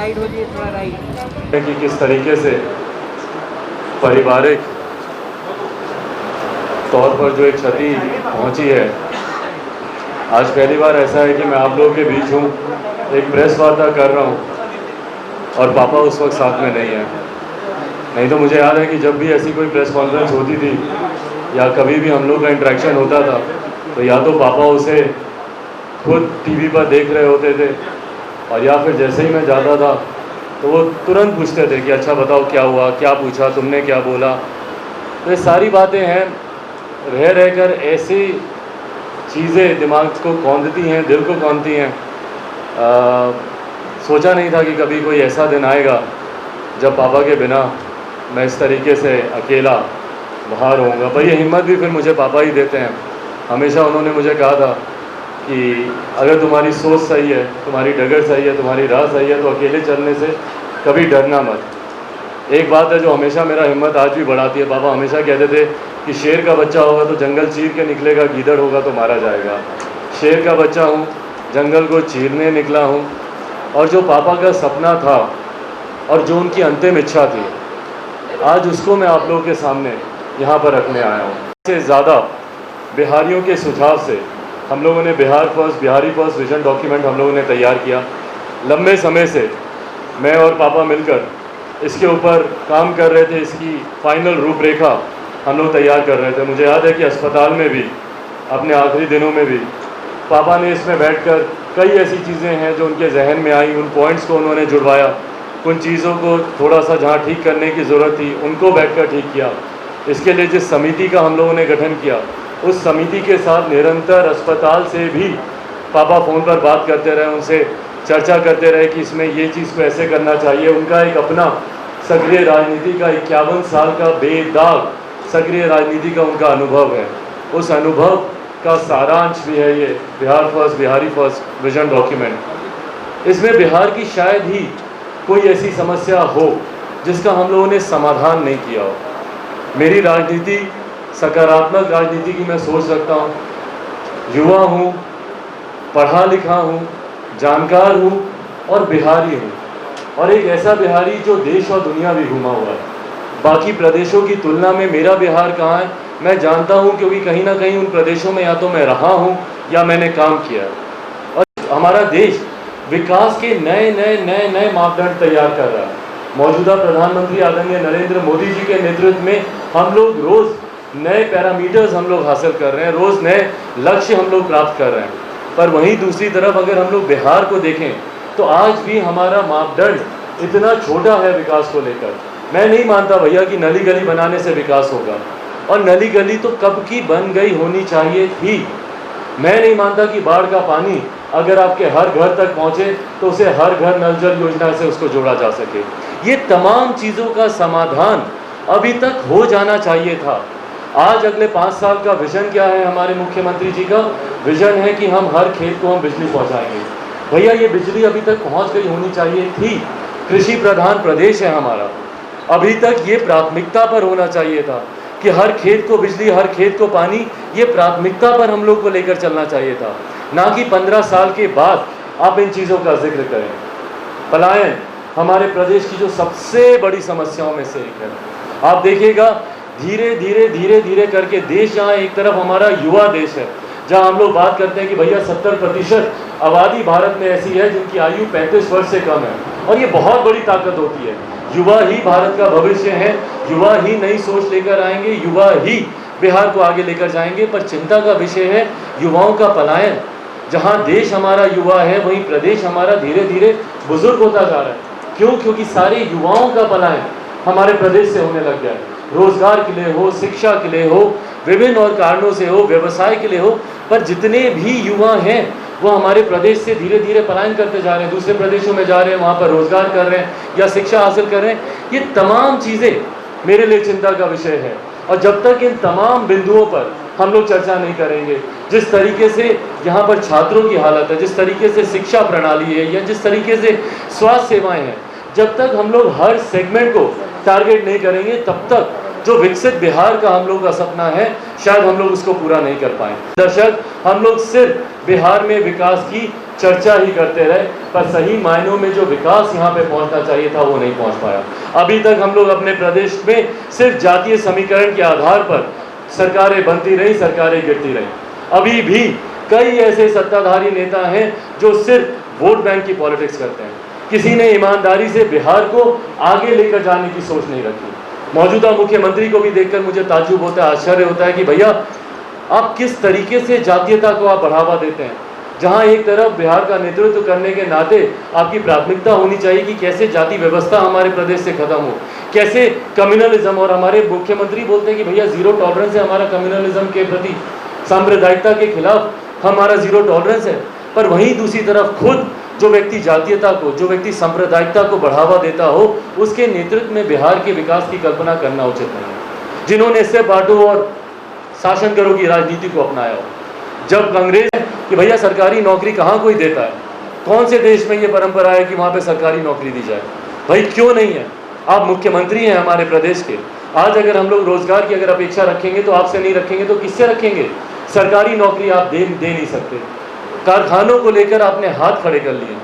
Right हो जाइए, थोड़ा राइट। कि किस तरीके से पारिवारिक तौर पर जो एक क्षति पहुंची है। आज पहली बार ऐसा है कि मैं आप लोगों के बीच हूँ, एक प्रेस वार्ता कर रहा हूँ और पापा उस वक्त साथ में नहीं है। नहीं तो मुझे याद है कि जब भी ऐसी कोई प्रेस कॉन्फ्रेंस होती थी या कभी भी हम लोग का इंटरेक्शन होता था तो या तो पापा उसे खुद टीवी पर देख रहे होते थे और या फिर जैसे ही मैं जाता था तो वो तुरंत पूछते थे कि अच्छा बताओ क्या हुआ, क्या पूछा, तुमने क्या बोला। तो ये सारी बातें हैं, रह रह कर ऐसी चीज़ें दिमाग को कौंधती हैं, दिल को कौंधती हैं। सोचा नहीं था कि कभी कोई ऐसा दिन आएगा जब पापा के बिना मैं इस तरीके से अकेला बाहर होऊंगा। पर ये हिम्मत भी फिर मुझे पापा ही देते हैं। हमेशा उन्होंने मुझे कहा था कि अगर तुम्हारी सोच सही है, तुम्हारी डगर सही है, तुम्हारी राह सही है तो अकेले चलने से कभी डरना मत। एक बात है जो हमेशा मेरा हिम्मत आज भी बढ़ाती है, पापा हमेशा कहते थे कि शेर का बच्चा होगा तो जंगल चीर के निकलेगा, गीदड़ होगा तो मारा जाएगा। शेर का बच्चा हूँ, जंगल को चीरने निकला हूँ। और जो पापा का सपना था और जो उनकी अंतिम इच्छा थी, आज उसको मैं आप लोगों के सामने यहाँ पर रखने आया हूँ। इससे ज़्यादा बिहारियों के सुझाव से हम लोगों ने बिहारी फर्स्ट विजन डॉक्यूमेंट हम लोगों ने तैयार किया। लंबे समय से मैं और पापा मिलकर इसके ऊपर काम कर रहे थे, इसकी फाइनल रूपरेखा हम लोग तैयार कर रहे थे। मुझे याद है कि अस्पताल में भी, अपने आखिरी दिनों में भी पापा ने इसमें बैठकर कई ऐसी चीज़ें हैं जो उनके जहन में आई, उन पॉइंट्स को उन्होंने जुड़वाया, उन चीज़ों को थोड़ा सा जहाँ ठीक करने की ज़रूरत थी उनको बैठकर ठीक किया। इसके लिए जिस समिति का हम लोगों ने गठन किया, उस समिति के साथ निरंतर अस्पताल से भी पापा फ़ोन पर बात करते रहे, उनसे चर्चा करते रहे कि इसमें ये चीज़ को ऐसे करना चाहिए। उनका एक अपना सक्रिय राजनीति का 51 साल का बेदाग सक्रिय राजनीति का उनका अनुभव है। उस अनुभव का सारांश भी है ये बिहारी फर्स्ट विजन डॉक्यूमेंट। इसमें बिहार की शायद ही कोई ऐसी समस्या हो जिसका हम लोगों ने समाधान नहीं किया हो। मेरी राजनीति सकारात्मक राजनीति की मैं सोच रखता हूँ। युवा हूँ, पढ़ा लिखा हूँ, जानकार हूँ और बिहारी हूँ, और एक ऐसा बिहारी जो देश और दुनिया भी घूमा हुआ है। बाकी प्रदेशों की तुलना में मेरा बिहार कहाँ है मैं जानता हूँ, क्योंकि कहीं ना कहीं उन प्रदेशों में या तो मैं रहा हूँ या मैंने काम किया। और हमारा देश विकास के नए नए नए नए मापदंड तैयार कर रहा है। मौजूदा प्रधानमंत्री आदरणीय नरेंद्र मोदी जी के नेतृत्व में हम लोग रोज़ नए पैरामीटर्स हम लोग हासिल कर रहे हैं, रोज़ नए लक्ष्य हम लोग प्राप्त कर रहे हैं। पर वहीं दूसरी तरफ अगर हम लोग बिहार को देखें तो आज भी हमारा मापदंड इतना छोटा है विकास को लेकर। मैं नहीं मानता भैया कि नली गली बनाने से विकास होगा, और नली गली तो कब की बन गई होनी चाहिए थी। मैं नहीं मानता कि बाढ़ का पानी अगर आपके हर घर तक पहुँचे तो उसे हर घर नल जल योजना से उसको जोड़ा जा सके। ये तमाम चीज़ों का समाधान अभी तक हो जाना चाहिए था। आज अगले 5 साल का विजन क्या है हमारे मुख्यमंत्री जी का? विजन है कि हम हर खेत को हम बिजली पहुंचाएंगे। भैया ये बिजली अभी तक पहुंच गई होनी चाहिए थी। कृषि प्रधान प्रदेश है हमारा, अभी तक ये प्राथमिकता पर होना चाहिए था कि हर खेत को बिजली, हर खेत को पानी, ये प्राथमिकता पर हम लोग को लेकर चलना चाहिए था, ना कि 15 साल के बाद आप इन चीज़ों का जिक्र करें। पलायन हमारे प्रदेश की जो सबसे बड़ी समस्याओं में से एक है। आप देखिएगा धीरे धीरे धीरे धीरे करके देश, जहाँ एक तरफ हमारा युवा देश है, जहाँ हम लोग बात करते हैं कि भैया 70% आबादी भारत में ऐसी है जिनकी आयु 35 वर्ष से कम है, और ये बहुत बड़ी ताकत होती है। युवा ही भारत का भविष्य है, युवा ही नई सोच लेकर आएंगे, युवा ही बिहार को आगे लेकर जाएंगे। पर चिंता का विषय है युवाओं का पलायन। जहाँ देश हमारा युवा है वहीं प्रदेश हमारा धीरे धीरे बुजुर्ग होता जा रहा है। क्यों? क्योंकि सारे युवाओं का पलायन हमारे प्रदेश से होने लग गया है। रोजगार के लिए हो, शिक्षा के लिए हो, विभिन्न और कारणों से हो, व्यवसाय के लिए हो, पर जितने भी युवा हैं वो हमारे प्रदेश से धीरे धीरे पलायन करते जा रहे हैं, दूसरे प्रदेशों में जा रहे हैं, वहाँ पर रोजगार कर रहे हैं या शिक्षा हासिल कर रहे हैं। ये तमाम चीज़ें मेरे लिए चिंता का विषय है। और जब तक इन तमाम बिंदुओं पर हम लोग चर्चा नहीं करेंगे, जिस तरीके से यहाँ पर छात्रों की हालत है, जिस तरीके से शिक्षा प्रणाली है, या जिस तरीके से स्वास्थ्य सेवाएं हैं, जब तक हम लोग हर सेगमेंट को टारगेट नहीं करेंगे तब तक जो विकसित बिहार का हम लोग का सपना है, शायद हम लोग उसको पूरा नहीं कर पाए। दर्शक, हम लोग सिर्फ बिहार में विकास की चर्चा ही करते रहे, पर सही मायनों में जो विकास यहाँ पे पहुँचना चाहिए था वो नहीं पहुँच पाया। अभी तक हम लोग अपने प्रदेश में सिर्फ जातीय समीकरण के आधार पर सरकारें बनती रही, सरकारें गिरती रही। अभी भी कई ऐसे सत्ताधारी नेता हैं जो सिर्फ वोट बैंक की पॉलिटिक्स करते हैं। किसी ने ईमानदारी से बिहार को आगे लेकर जाने की सोच नहीं रखी। मौजूदा मुख्यमंत्री को भी देखकर मुझे ताज्जुब होता है, आश्चर्य होता है कि भैया आप किस तरीके से जातीयता को आप बढ़ावा देते हैं, जहां एक तरफ बिहार का नेतृत्व करने के नाते आपकी प्राथमिकता होनी चाहिए कि कैसे जाति व्यवस्था हमारे प्रदेश से खत्म हो, कैसे कम्युनलिज्म, और हमारे मुख्यमंत्री बोलते हैं कि भैया जीरो टॉलरेंस है हमारा कम्युनलिज्म के प्रति, सांप्रदायिकता के खिलाफ हमारा जीरो टॉलरेंस है। पर वहीं दूसरी तरफ खुद जो व्यक्ति जातीयता को, जो व्यक्ति सांप्रदायिकता को बढ़ावा देता हो, उसके नेतृत्व में बिहार के विकास की कल्पना करना उचित नहीं है। जिन्होंने इससे बांटो और शासन करो की राजनीति को अपनाया हो, जब कांग्रेस कि भैया सरकारी नौकरी कहाँ कोई देता है, कौन से देश में ये परंपरा है कि वहाँ पे सरकारी नौकरी दी जाए? भाई क्यों नहीं है? आप मुख्यमंत्री हैं हमारे प्रदेश के। आज अगर हम लोग रोजगार की अगर अपेक्षा रखेंगे तो आपसे नहीं रखेंगे तो किससे रखेंगे? सरकारी नौकरी आप दे नहीं सकते। कारखानों को लेकर आपने हाथ खड़े कर लिए।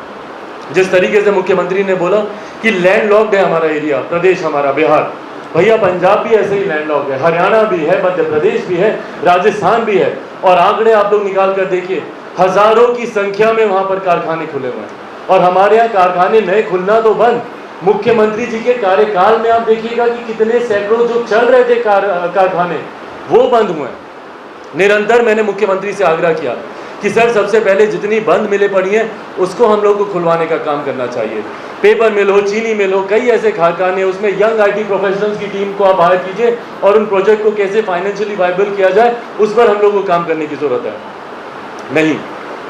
जिस तरीके से मुख्यमंत्री ने बोला कि लैंडलॉक्ड है हमारा एरिया, प्रदेश हमारा बिहार, भैया पंजाब भी ऐसे ही लैंडलॉक्ड है, हरियाणा भी है, मध्य प्रदेश भी है, राजस्थान भी है, और आंकड़े आप लोग निकाल कर देखिए, हजारों की संख्या में वहां पर कारखाने खुले हुए हैं। और हमारे यहाँ कारखाने नए खुलना तो बंद, मुख्यमंत्री जी के कार्यकाल में आप देखिएगा कि कितने सैकड़ों जो चल रहे थे कारखाने वो बंद हुए हैं। निरंतर मैंने मुख्यमंत्री से आग्रह किया कि सर सबसे पहले जितनी बंद मिलें पड़ी हैं उसको हम लोग को खुलवाने का काम करना चाहिए। पेपर मिल हो, चीनी मिल हो, कई ऐसे कारखाने, उसमें यंग आईटी प्रोफेशनल्स की टीम को आप हायर कीजिए और उन प्रोजेक्ट को कैसे फाइनेंशियली वाइबल किया जाए उस पर हम लोग को काम करने की जरूरत है। नहीं,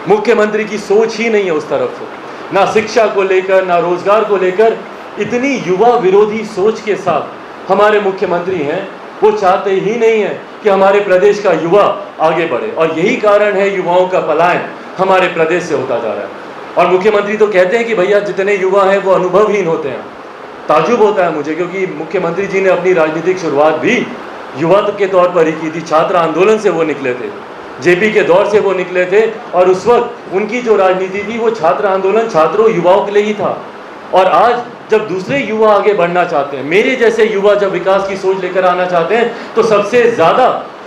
मुख्यमंत्री की सोच ही नहीं है उस तरफ से, ना शिक्षा को लेकर, ना रोजगार को लेकर। इतनी युवा विरोधी सोच के साथ हमारे मुख्यमंत्री हैं, वो चाहते ही नहीं है कि हमारे प्रदेश का युवा आगे बढ़े, और यही कारण है युवाओं का पलायन हमारे प्रदेश से होता जा रहा है। और मुख्यमंत्री तो कहते हैं कि भैया जितने युवा हैं वो अनुभवहीन होते हैं। ताज्जुब होता है मुझे, क्योंकि मुख्यमंत्री जी ने अपनी राजनीतिक शुरुआत भी युवा के तौर पर ही की थी। छात्र आंदोलन से वो निकले थे, जेपी के दौर से वो निकले थे, और उस वक्त उनकी जो राजनीति थी वो छात्र आंदोलन छात्रों युवाओं के लिए ही था। और आज जब दूसरे युवा आगे बढ़ना चाहते हैं, मेरे जैसे युवा जब विकास की सोच लेकर आना चाहते हैं, तो सबसे ज़्यादा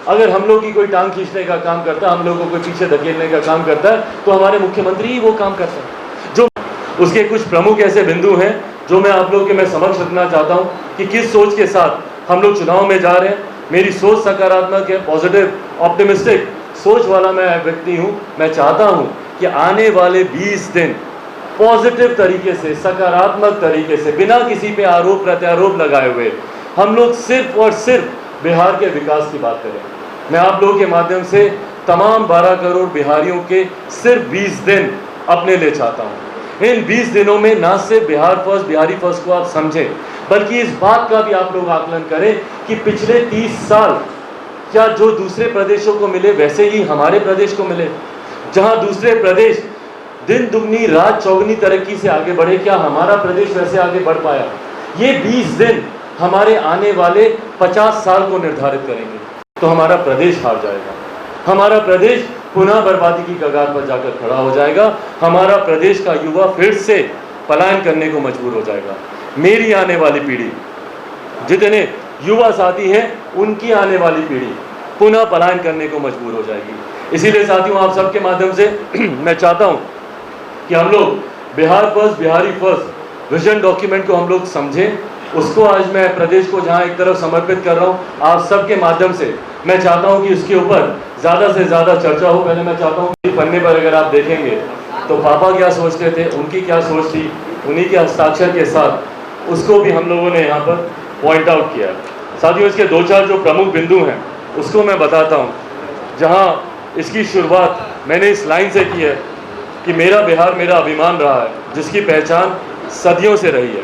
अगर हम लोग की कोई टांग खींचने का काम करता है, हम लोगों को कोई पीछे धकेलने का काम करता है, तो हमारे मुख्यमंत्री ही वो काम करते हैं। जो उसके कुछ प्रमुख ऐसे बिंदु हैं जो मैं आप लोगों के मैं समक्ष रखना चाहता हूँ कि किस सोच के साथ हम लोग चुनाव में जा रहे हैं। मेरी सोच सकारात्मक है, पॉजिटिव, ऑप्टिमिस्टिक सोच वाला मैं व्यक्ति हूँ। मैं चाहता हूँ कि आने वाले 20 दिन पॉजिटिव तरीके से, सकारात्मक तरीके से, बिना किसी पे आरोप प्रत्यारोप लगाए हुए हम लोग सिर्फ और सिर्फ बिहार के विकास की बात करें। मैं आप लोगों के माध्यम से तमाम 12 करोड़ बिहारियों के सिर्फ 20 दिन अपने लिए चाहता हूँ। इन 20 दिनों में ना सिर्फ बिहार फर्स्ट, बिहारी फर्स्ट को आप समझें, बल्कि इस बात का भी आप लोग आकलन करें कि पिछले 30 साल क्या जो दूसरे प्रदेशों को मिले वैसे ही हमारे प्रदेश को मिले? जहाँ दूसरे प्रदेश दिन दुगनी रात चौगनी तरक्की से आगे बढ़े, क्या हमारा प्रदेश वैसे आगे बढ़ पाया? ये 20 दिन हमारे आने वाले 50 साल को निर्धारित करेंगे। तो हमारा प्रदेश हार जाएगा, हमारा प्रदेश पुनः बर्बादी की कगार पर जाकर खड़ा हो जाएगा, हमारा प्रदेश का युवा फिर से पलायन करने को मजबूर हो जाएगा। मेरी आने वाली पीढ़ी, जितने युवा साथी हैं, उनकी आने वाली पीढ़ी पुनः पलायन करने को मजबूर हो जाएगी। इसीलिए साथियों, आप सबके माध्यम से मैं चाहता हूँ कि हम लोग Bihar first, Bihari first vision document को हम लोग समझें। उसको आज मैं प्रदेश को जहाँ एक तरफ समर्पित कर रहा हूँ, आप सबके माध्यम से मैं चाहता हूँ कि उसके ऊपर ज़्यादा से ज़्यादा चर्चा हो। पहले मैं चाहता हूँ कि पन्ने पर अगर आप देखेंगे तो पापा क्या सोचते थे, उनकी क्या सोच थी, उन्हीं के हस्ताक्षर के साथ उसको भी हम लोगों ने यहाँ पर पॉइंट आउट किया। साथियों, इसके 2-4 जो प्रमुख बिंदु हैं उसको मैं बताता हूँ। जहाँ इसकी शुरुआत मैंने इस लाइन से की है कि मेरा बिहार मेरा अभिमान रहा है, जिसकी पहचान सदियों से रही है,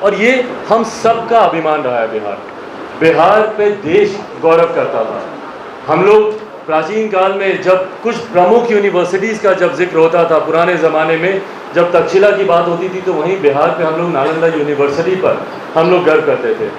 और ये हम सब का अभिमान रहा है। बिहार पे देश गौरव करता था। हम लोग प्राचीन काल में जब कुछ प्रमुख यूनिवर्सिटीज़ का जब जिक्र होता था, पुराने ज़माने में जब तक्षशिला की बात होती थी, तो वहीं बिहार पे हम लोग नालंदा यूनिवर्सिटी पर हम लोग गर्व करते थे।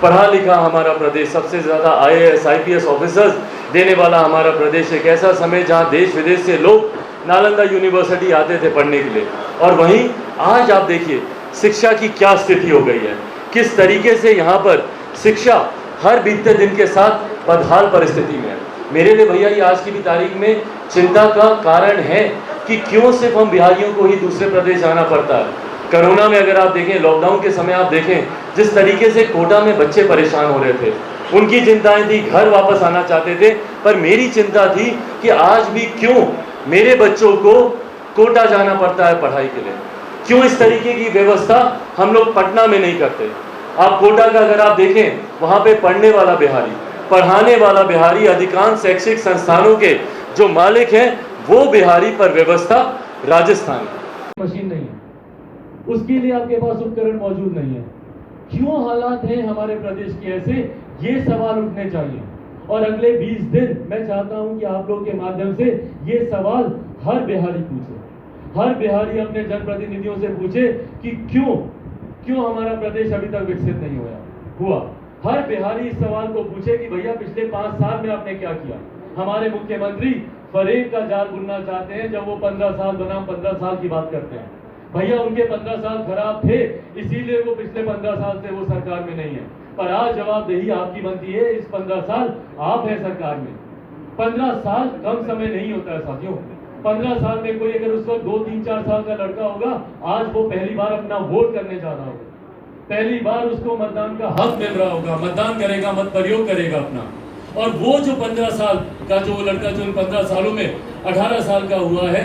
पढ़ा लिखा हमारा प्रदेश, सबसे ज़्यादा IAS IPS ऑफिसर्स देने वाला हमारा प्रदेश, एक ऐसा समय जहाँ देश विदेश से लोग नालंदा यूनिवर्सिटी आते थे पढ़ने के लिए। और वहीं आज आप देखिए शिक्षा की क्या स्थिति हो गई है, किस तरीके से यहाँ पर शिक्षा हर बीतते दिन के साथ बदहाल परिस्थिति में है। मेरे लिए भैया ये आज की भी तारीख में चिंता का कारण है कि क्यों सिर्फ हम बिहारियों को ही दूसरे प्रदेश जाना पड़ता है। कोरोना में अगर आप देखें, लॉकडाउन के समय आप देखें जिस तरीके से कोटा में बच्चे परेशान हो रहे थे, उनकी चिंताएं थी, घर वापस आना चाहते थे, पर मेरी चिंता थी कि आज भी क्यों मेरे बच्चों को कोटा जाना पड़ता है पढ़ाई के लिए, क्यों इस तरीके की व्यवस्था हम लोग पटना में नहीं करते। आप कोटा का अगर आप देखें, वहाँ पे पढ़ने वाला बिहारी, पढ़ाने वाला बिहारी, अधिकांश शैक्षिक संस्थानों के जो मालिक हैं वो बिहारी, पर व्यवस्था राजस्थान मशीन नहीं है, उसके लिए आपके पास उपकरण मौजूद नहीं है। क्यों हालात हैं हमारे प्रदेश के ऐसे, ये सवाल उठने चाहिए। और अगले 20 दिन मैं चाहता हूं कि आप लोग के माध्यम से ये सवाल हर बिहारी पूछे, हर बिहारी अपने जनप्रतिनिधियों से पूछे कि क्यों हमारा प्रदेश अभी तक विकसित नहीं हुआ। हर बिहारी इस सवाल को पूछे कि भैया पिछले 5 साल में आपने क्या किया। हमारे मुख्यमंत्री फरेब का जाल बुनना चाहते हैं, जब वो 15 साल बनाम 15 साल की बात करते हैं। भैया उनके 15 साल खराब थे, इसीलिए वो पिछले 15 साल से वो सरकार में नहीं है। पर आज जवाबदेही आपकी बनती है, इस 15 साल आप हैं सरकार में। 15 साल कम समय नहीं होता है साथियों। 15 साल में कोई अगर उस वक्त 2, 3, 4 साल का लड़का होगा, आज वो पहली बार अपना वोट करने जा रहा होगा, पहली बार उसको मतदान का हक मिल रहा होगा, मतदान करेगा, मत प्रयोग करेगा अपना। और वो जो 15 साल का जो लड़का जो इन 15 सालों में 18 साल का हुआ है,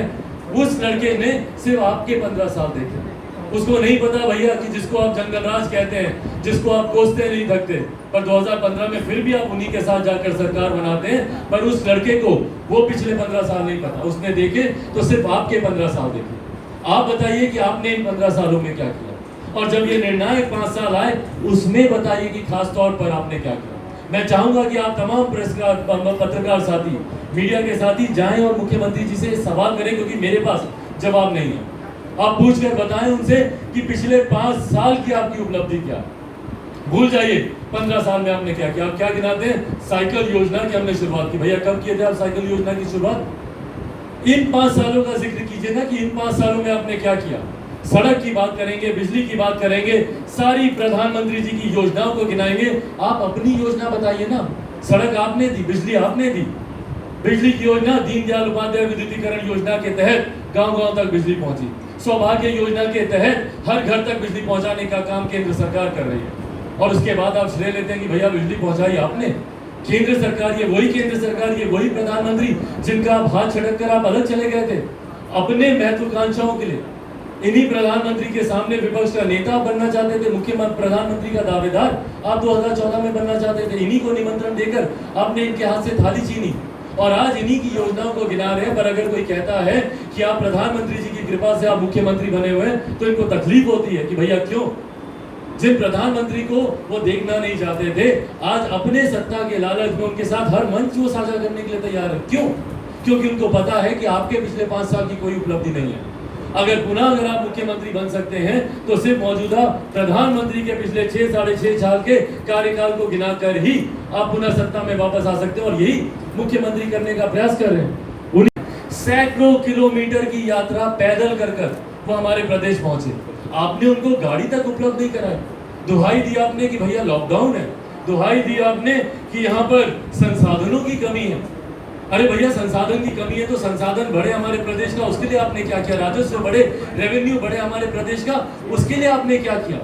उस लड़के ने सिर्फ आपके 15 साल देखे। उसको नहीं पता भैया कि जिसको आप जंगल राज कहते हैं, जिसको आप कोसते नहीं थकते, पर 2015 में फिर भी आप उन्हीं के साथ जाकर सरकार बनाते हैं। पर उस लड़के को वो पिछले 15 साल नहीं पता, उसने देखे तो सिर्फ आपके 15 साल देखे। आप बताइए कि आपने इन 15 सालों में क्या किया, और जब ये निर्णायक 5 साल आए उसमें बताइए कि खास तौर पर आपने क्या किया। मैं चाहूंगा कि आप तमाम पत्रकार साथी, मीडिया के साथी जाएं और मुख्यमंत्री जी से सवाल करें, क्योंकि मेरे पास जवाब नहीं है। आप पूछकर बताएं उनसे कि पिछले 5 साल की आपकी उपलब्धि क्या। भूल जाइए 15 साल में आपने क्या किया। आप क्या गिनाते हैं? साइकिल योजना की हमने शुरुआत की। भैया कब किए थे आप साइकिल योजना की शुरुआत? इन 5 सालों का जिक्र कीजिए ना कि इन 5 सालों में आपने क्या किया। सड़क की बात करेंगे, बिजली की बात करेंगे, सारी प्रधानमंत्री जी की योजनाओं को गिनाएंगे। आप अपनी योजना बताइए ना। सड़क आपने दी, बिजली आपने दी। बिजली की योजना दीनदयाल उपाध्याय विद्युतीकरण योजना के तहत गांव-गांव तक बिजली पहुंची। सौभाग्य योजना के तहत हर घर तक बिजली पहुंचाने का काम केंद्र सरकार कर रही है। और उसके बाद आप श्रेय लेते हैं कि भैया बिजली पहुंचाई आपने। केंद्र सरकार, ये वही केंद्र सरकार, ये वही प्रधानमंत्री जिनका आप हाथ छटक कर आप अलग चले गए थे अपने महत्वाकांक्षाओं के लिए। इन्हीं प्रधानमंत्री के सामने विपक्ष का नेता बनना चाहते थे, मुख्यमंत्री प्रधानमंत्री का दावेदार आप 2014 में बनना चाहते थे। इन्हीं को निमंत्रण देकर आपने इनके हाथ से थाली छीनी और आज इन्हीं की योजनाओं को गिना रहे हैं। पर अगर कोई कहता है कि आप प्रधानमंत्री जी की कृपा से आप मुख्यमंत्री बने हुए हैं, तो इनको तकलीफ होती है कि भैया क्यों। जिन प्रधानमंत्री को वो देखना नहीं चाहते थे, आज अपने सत्ता के लालच में उनके साथ हर मंच वो साझा करने के लिए तैयार है। क्यों? क्योंकि उनको पता है कि आपके पिछले 5 साल की कोई उपलब्धि नहीं है। अगर आप मुख्यमंत्री बन सकते हैं तो सिर्फ मौजूदा प्रधानमंत्री के पिछले 6 साढ़े 6 साल के कार्यकाल को गिनाकर ही आप पुनः सत्ता में वापस आ सकते हैं। और यही मुख्यमंत्री करने का प्रयास कर रहे हैं। उन्हें सैकड़ों किलोमीटर की यात्रा पैदल कर वो हमारे प्रदेश पहुंचे। आपने उनको गाड़ी तक उपलब्ध नहीं कराई। दुहाई दी आपने कि भैया लॉकडाउन है, दुहाई दी आपने कि यहाँ पर संसाधनों की कमी है। अरे भैया संसाधन की कमी है तो संसाधन बढ़े हमारे प्रदेश का, उसके लिए आपने क्या किया? राजस्व बढ़े, रेवेन्यू बढ़े हमारे प्रदेश का, उसके लिए आपने क्या किया?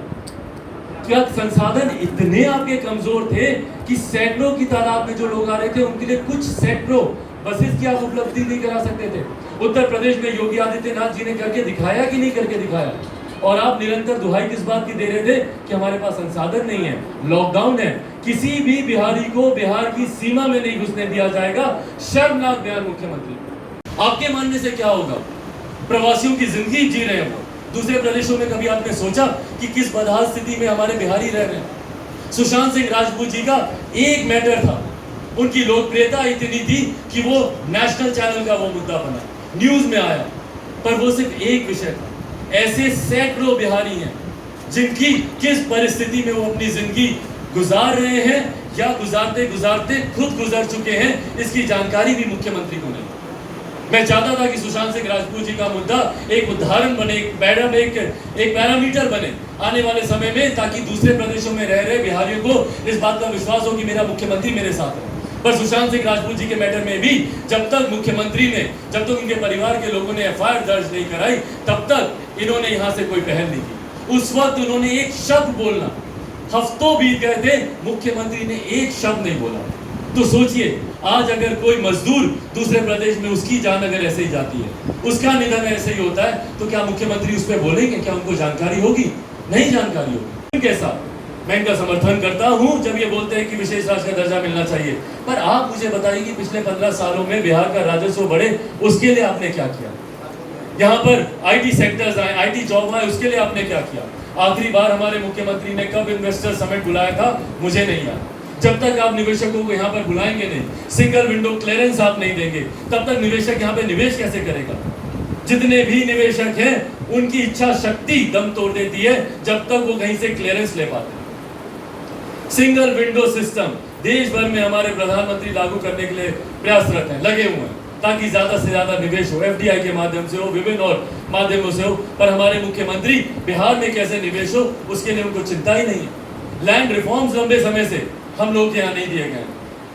क्या संसाधन इतने आपके कमजोर थे कि सैकड़ों की तादाद में जो लोग आ रहे थे उनके लिए कुछ सैकड़ों बसेस की आप उपलब्धि नहीं करा सकते थे? उत्तर प्रदेश में योगी आदित्यनाथ जी ने करके दिखाया कि नहीं करके दिखाया? और आप निरंतर दुहाई किस बात की दे रहे थे कि हमारे पास संसाधन नहीं है, लॉकडाउन है, किसी भी बिहारी को बिहार की सीमा में नहीं घुसने दिया जाएगा। शर्मनाक बयान मुख्यमंत्री। आपके मानने से क्या होगा? प्रवासियों की जिंदगी जी रहे हैं वो। दूसरे प्रदेशों में कभी आपने सोचा कि किस बदहाल स्थिति में हमारे बिहारी रह रहे हैं? सुशांत सिंह राजपूत जी का एक मैटर था, उनकी लोकप्रियता इतनी थी कि वो नेशनल चैनल का वो मुद्दा बना, न्यूज में आया, पर वो सिर्फ एक विषय था। ऐसे सैकड़ों बिहारी हैं जिनकी किस परिस्थिति में वो अपनी जिंदगी गुजार रहे हैं या गुजारते गुजारते खुद गुजर चुके हैं, इसकी जानकारी भी मुख्यमंत्री को नहीं। मैं चाहता था कि सुशांत सिंह राजपूत जी का मुद्दा एक उदाहरण बने, एक पैरामीटर बने आने वाले समय में, ताकि दूसरे प्रदेशों में रह रहे बिहारियों को इस बात का विश्वास हो कि मेरा मुख्यमंत्री मेरे साथ है। पर सुशांत सिंह राजपूत जी के मैटर में भी जब तक मुख्यमंत्री ने, जब तक उनके परिवार के लोगों ने एफआईआर दर्ज नहीं कराई, तब तक इन्होंने यहाँ से कोई पहल नहीं की। उस वक्त उन्होंने एक शब्द बोलना, हफ्तों बीत गए थे, मुख्यमंत्री ने एक शब्द नहीं बोला। तो सोचिए, आज अगर कोई मजदूर दूसरे प्रदेश में, उसकी जान अगर ऐसे ही जाती है, उसका निधन ऐसे ही होता है, तो क्या मुख्यमंत्री उस पर बोलेंगे? क्या उनको जानकारी होगी? नहीं जानकारी होगी। कैसा मैं इनका समर्थन करता हूं जब ये बोलते हैं कि विशेष राज्य का दर्जा मिलना चाहिए, पर आप मुझे बताइए कि पिछले 15 सालों में बिहार का राजस्व बढ़े, उसके लिए आपने क्या किया? यहाँ पर आईटी सेक्टर्स आए, आईटी जॉब आए, उसके लिए आपने क्या किया? आखिरी बार हमारे मुख्यमंत्री ने कब इन्वेस्टर समिट बुलाया था? मुझे नहीं याद। जब तक आप निवेशकों को यहाँ पर बुलाएंगे नहीं, सिंगल विंडो क्लियरेंस आप नहीं देंगे, तब तक निवेशक यहाँ पे निवेश कैसे करेगा? जितने भी निवेशक हैं, उनकी इच्छा शक्ति दम तोड़ देती है जब तक वो कहीं से क्लियरेंस ले पाते हैं। सिंगल विंडो सिस्टम देश भर में हमारे प्रधानमंत्री लागू करने के लिए प्रयासरत हैं, लगे हुए हैं, ताकि ज्यादा से ज्यादा निवेश हो, एफडीआई के माध्यम से हो, विभिन्न और माध्यमों से हो। पर हमारे मुख्यमंत्री बिहार में कैसे निवेश हो, उसके लिए उनको चिंता ही नहीं है। लैंड रिफॉर्म्स लंबे समय से हम लोग के यहाँ नहीं दिए गए,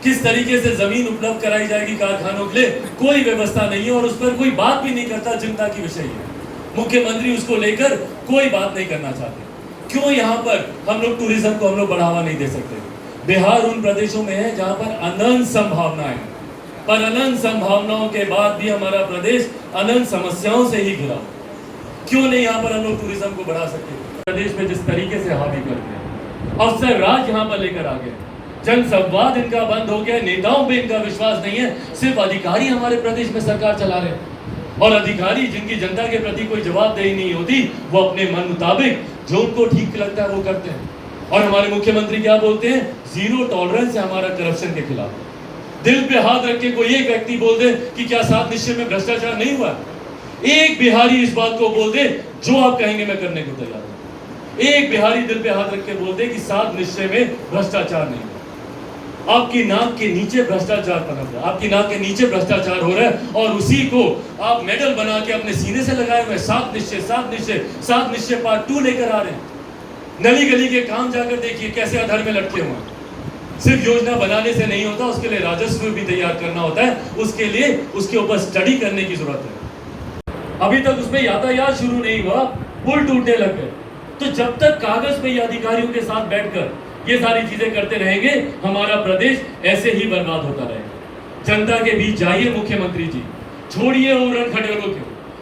किस तरीके से जमीन उपलब्ध कराई जाएगी कारखानों के लिए, कोई व्यवस्था नहीं है, और उस पर कोई बात भी नहीं करता। चिंता की विषय है, मुख्यमंत्री उसको लेकर कोई बात नहीं करना चाहते। क्यों यहाँ पर हम लोग टूरिज्म को हम लोग बढ़ावा नहीं दे सकते? बिहार उन प्रदेशों में है जहाँ पर अनंत संभावनाएं हैं, पर अनंत संभावनाओं के बाद भी हमारा प्रदेश अनंत समस्याओं से ही घिरा। क्यों नहीं यहाँ पर हम लोग टूरिज्म को बढ़ा सकते? प्रदेश में जिस तरीके से हावी करते हैं, अफसर राज यहाँ पर लेकर आ गए, जन संवाद इनका बंद हो गया, नेताओं पे इनका विश्वास नहीं है, सिर्फ अधिकारी हमारे प्रदेश में सरकार चला रहे हैं। और अधिकारी जिनकी जनता के प्रति कोई जवाबदेही नहीं होती, वो अपने मन मुताबिक जो उनको ठीक लगता है वो करते हैं। और हमारे मुख्यमंत्री क्या बोलते हैं? जीरो टॉलरेंस है हमारा करप्शन के खिलाफ। दिल पे हाथ रख के कोई एक व्यक्ति बोल दे कि क्या 7 निश्चय में भ्रष्टाचार नहीं हुआ? एक बिहारी इस बात को बोल दे, जो आप कहेंगे मैं करने को तैयार हूं। एक बिहारी दिल पे हाथ रख के बोल दे कि 7 निश्चय में भ्रष्टाचार नहीं हुआ। आपकी नाक के नीचे भ्रष्टाचार पनप रहा है, आपकी नाक के नीचे भ्रष्टाचार हो रहा है, और उसी को आप मेडल बना के अपने सीने से लगाए हुए 7 निश्चय 7 निश्चय 7 निश्चय पार्ट 2 लेकर आ रहे हैं। नली गली के काम जाकर देखिए कैसे अधर में लटके हुए हैं। सिर्फ योजना बनाने से नहीं होता, उसके लिए राजस्व भी तैयार करना होता है, उसके लिए उसके ऊपर स्टडी करने की जरूरत है। अभी तक उसमें यातायात शुरू नहीं हुआ, पुल टूटने लग गए। तो जब तक कागज पे अधिकारियों के साथ बैठकर ये सारी चीजें करते रहेंगे, हमारा प्रदेश ऐसे ही बर्बाद होता रहेगा। जनता के बीच जाइए मुख्यमंत्री जी, छोड़िए उड़न खटोलों को,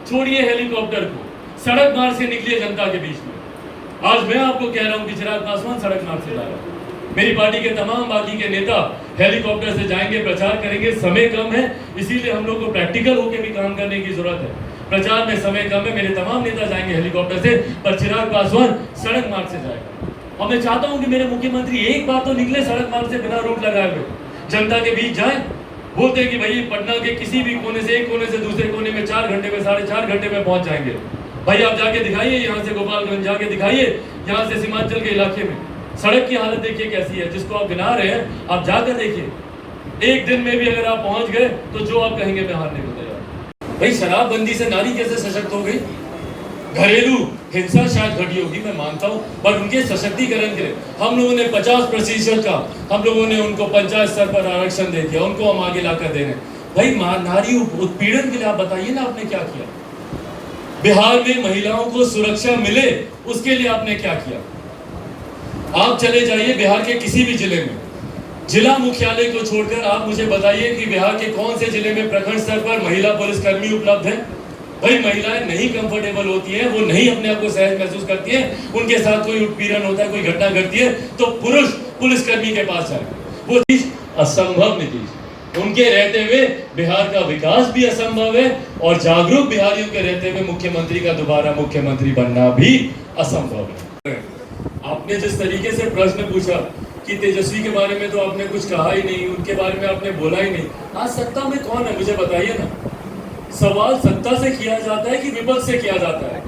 छोड़िए हेलीकॉप्टर को, सड़क मार्ग से निकलिए जनता के बीच में। आज मैं आपको कह रहा हूं कि चिराग पासवान सड़क मार्ग से जा रहा है, मेरी पार्टी के तमाम बाकी के नेता हेलीकॉप्टर से जाएंगे, प्रचार करेंगे। समय कम है, इसीलिए हम लोग को प्रैक्टिकल होकर भी काम करने की जरूरत है। प्रचार में समय कम है, मेरे तमाम नेता जाएंगे हेलीकॉप्टर से, पर चिराग पासवान सड़क मार्ग से जाएगा। और मैं चाहता हूं कि मेरे मुख्यमंत्री एक बार तो निकले सड़क मार्ग से, बिना रूट लगाए हुए जनता के बीच जाए। बोलते हैं कि भाई पटना के किसी भी कोने से, एक कोने से दूसरे कोने में 4 घंटे में, 4.5 घंटे में पहुंच जाएंगे। भाई आप जाके दिखाइए, यहाँ से गोपालगंज जाके दिखाइए, यहाँ से सीमांचल के इलाके में सड़क की हालत देखिए कैसी है, जिसको आप गिना रहे हैं, आप जाकर देखिए। एक दिन में भी अगर आप पहुंच गए तो जो आप कहेंगे मैं हारने को तैयार। भाई शराबबंदी से नारी कैसे सशक्त हो गई? घरेलू हिंसा शायद घटी होगी, मैं मानता हूं, पर उनके सशक्तिकरण के लिए हम लोगों ने 50% का हम लोगों ने उनको पंचायत स्तर पर आरक्षण दे दिया, उनको हम आगे लाकर दे रहे हैं। भाई नारी उत्पीड़न के लिए आप बताइए ना, आपने क्या किया? बिहार में महिलाओं को सुरक्षा मिले, उसके लिए आपने क्या किया? आप चले जाइए बिहार के किसी भी जिले में, जिला मुख्यालय को छोड़कर आप मुझे बताइए कि बिहार के कौन से जिले में प्रखंड स्तर पर महिला पुलिसकर्मी उपलब्ध है? भाई महिलाएं नहीं कंफर्टेबल होती हैं, वो नहीं अपने आप को सहज महसूस करती हैं, उनके साथ कोई उत्पीड़न होता है, कोई घटना घटती है तो पुरुष पुलिसकर्मी के पास जाए। वो चीज असंभव नीतीश, उनके रहते हुए बिहार का विकास भी असंभव है, और जागरूक बिहारियों के रहते हुए मुख्यमंत्री का दोबारा मुख्यमंत्री बनना भी असंभव है। आपने जिस तरीके से प्रश्न पूछा कि तेजस्वी के बारे में तो आपने कुछ कहा ही नहीं, उनके बारे में आपने बोला ही नहीं। आज सत्ता में कौन है मुझे बताइए ना। सवाल सत्ता से किया जाता है कि विपक्ष से किया जाता है?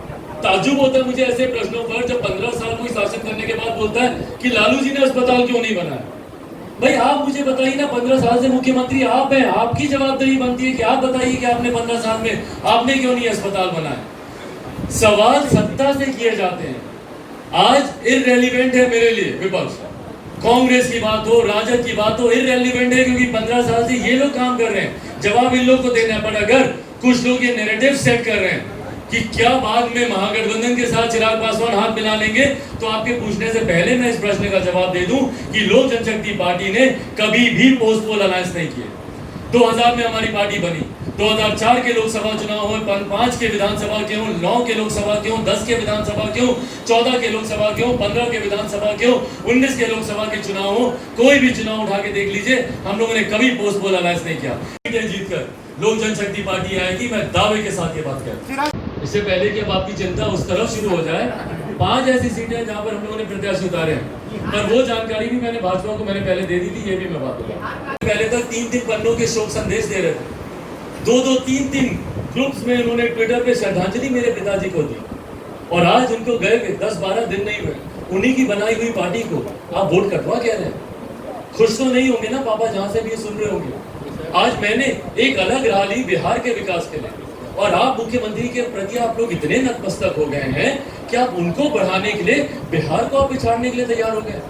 ताज्जुब होता है मुझे ऐसे प्रश्नों पर जब 15 साल कोई शासन करने के बाद बोलता है कि लालू जी ने अस्पताल क्यों नहीं बनाया। भाई आप मुझे बताइए ना, 15 साल से मुख्यमंत्री आप हैं, आपकी जवाबदारी बनती है कि आप बताइए कि आपने 15 साल में आपने क्यों नहीं अस्पताल बनाया। सवाल सत्ता से किए जाते हैं। आज इररेलीवेंट है मेरे लिए विपक्ष, कांग्रेस की बात हो, राजद की बात हो, इररेलीवेंट है क्योंकि 15 साल से ये लोग काम कर रहे हैं। जवाब इन लोग को देना पड़ा। अगर कुछ लोग ये नैरेटिव सेट कर रहे हैं कि क्या बाद में महागठबंधन के साथ चिराग पासवान हाथ मिला लेंगे, तो आपके पूछने से पहले मैं इस प्रश्न का जवाब दे दूं कि लोक जनशक्ति पार्टी ने कभी भी पोस्ट पोल अलायंस नहीं किए। 2000 में हमारी पार्टी बनी, 2004 के लोकसभा चुनाव हो, 5 के विधानसभा के हो, 9 के लोकसभा के हो, 10 के विधानसभा के हो, 14 के लोकसभा के हो, 15 के विधानसभा के हो, 19 के लोकसभा के चुनाव हो, कोई भी चुनाव उठा के देख लीजिए, हम लोगों ने कभी पोस्ट पोल अलायंस नहीं किया। जीतकर लोक जनशक्ति पार्टी आएगी, मैं दावे के साथ ये बात कहता हूं। इससे पहले कि अब आपकी चिंता उस तरफ शुरू हो जाए, 5 ऐसी सीटें हैं जहां पर हम लोगों ने प्रत्याशी उतारे हैं, पर वो जानकारी भी मैंने भाजपा को पहले दे दी थी, ये भी मैं बात बताऊं। पहले तक 3-3 पन्नों के शोक संदेश दे रहे थे, 2-2, 3-3 ग्रुप्स में उन्होंने ट्विटर पे श्रद्धांजलि मेरे पिताजी को दी, और आज उनको गए 10-12 दिन नहीं हुए, उन्हीं की बनाई हुई पार्टी को आप वोट कटवा कह रहे हैं। खुश तो नहीं होंगे ना पापा, जहां से भी ये सुन रहे होंगे। आज मैंने एक अलग राह ली बिहार के विकास के लिए, और आप मुख्यमंत्री के प्रति आप लोग इतने नतमस्तक हो गए हैं कि आप उनको बढ़ाने के लिए बिहार को आप पिछाड़ने के लिए तैयार हो गए।